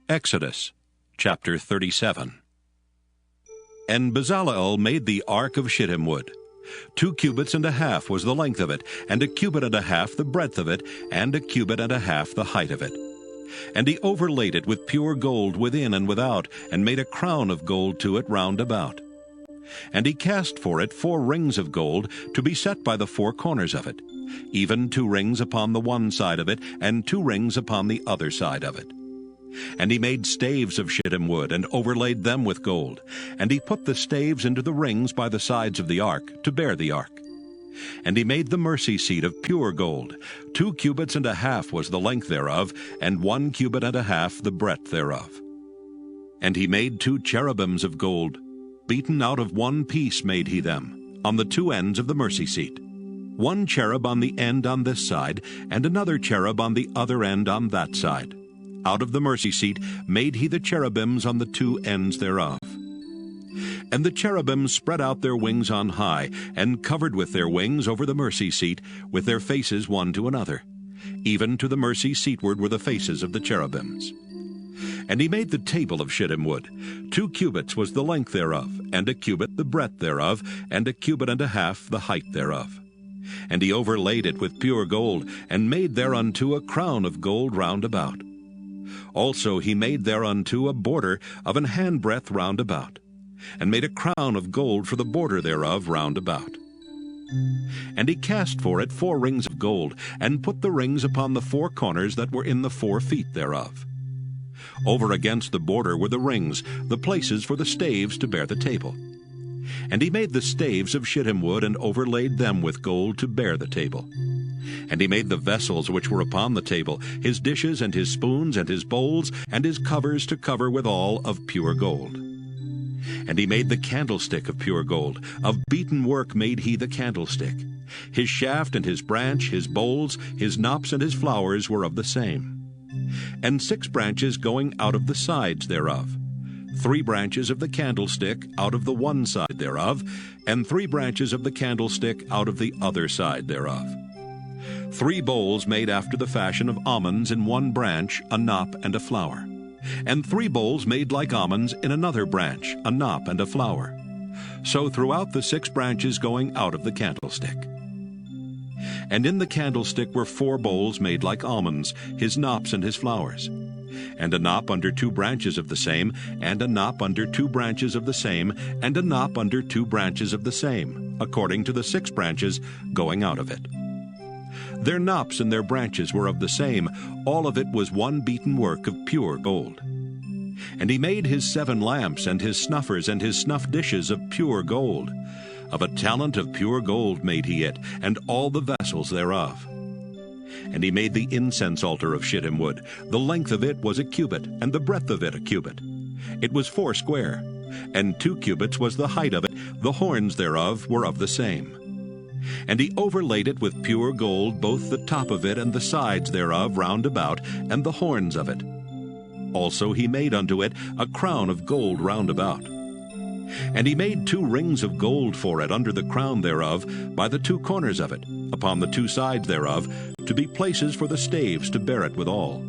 Exodus chapter 37. And Bezaleel made the ark of shittim wood. 2 cubits and a half was the length of it, and 1 cubit and a half the breadth of it, and 1 cubit and a half the height of it. And he overlaid it with pure gold within and without, and made a crown of gold to it round about. And he cast for it 4 rings of gold, to be set by the 4 corners of it, even 2 rings upon the one side of it, and 2 rings upon the other side of it. And he made staves of shittim wood, and overlaid them with gold. And he put the staves into the rings by the sides of the ark, to bear the ark. And he made the mercy seat of pure gold. 2 cubits and a half was the length thereof, and 1 cubit and a half the breadth thereof. And he made 2 cherubims of gold. Beaten out of 1 piece made he them, on the 2 ends of the mercy seat. 1 cherub on the end on this side, and another cherub on the other end on that side. Out of the mercy seat made he the cherubims on the 2 ends thereof. And the cherubims spread out their wings on high, and covered with their wings over the mercy seat, with their faces one to another. Even to the mercy seatward were the faces of the cherubims. And he made the table of shittim wood. 2 cubits was the length thereof, and 1 cubit the breadth thereof, and 1 cubit and a half the height thereof. And he overlaid it with pure gold, and made thereunto a crown of gold round about. Also he made thereunto a border of an handbreadth round about, and made a crown of gold for the border thereof round about. And he cast for it 4 rings of gold, and put the rings upon the 4 corners that were in the 4 feet thereof. Over against the border were the rings, the places for the staves to bear the table. And he made the staves of shittim wood, and overlaid them with gold to bear the table. And he made the vessels which were upon the table, his dishes and his spoons and his bowls, and his covers to cover withal of pure gold. And he made the candlestick of pure gold. Of beaten work made he the candlestick. His shaft and his branch, his bowls, his knops and his flowers were of the same. And 6 branches going out of the sides thereof. 3 branches of the candlestick out of the one side thereof, and 3 branches of the candlestick out of the other side thereof. 3 bowls made after the fashion of almonds in 1 branch, a knop and a flower. And 3 bowls made like almonds in another branch, a knop and a flower. So throughout the 6 branches going out of the candlestick. And in the candlestick were 4 bowls made like almonds, his knops and his flowers. And a knop under 2 branches of the same, and a knop under 2 branches of the same, and a knop under 2 branches of the same, according to the 6 branches going out of it. Their knops and their branches were of the same, all of it was 1 beaten work of pure gold. And he made his 7 lamps, and his snuffers, and his snuff dishes of pure gold. Of a talent of pure gold made he it, and all the vessels thereof. And he made the incense altar of shittim wood. The length of it was 1 cubit, and the breadth of it 1 cubit. It was 4 square, and 2 cubits was the height of it. The horns thereof were of the same. And he overlaid it with pure gold, both the top of it and the sides thereof round about, and the horns of it. Also he made unto it a crown of gold round about. And he made 2 rings of gold for it under the crown thereof, by the 2 corners of it, upon the 2 sides thereof, to be places for the staves to bear it withal.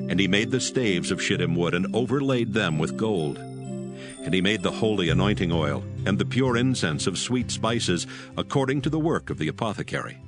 And he made the staves of shittim wood, and overlaid them with gold. And he made the holy anointing oil, and the pure incense of sweet spices, according to the work of the apothecary.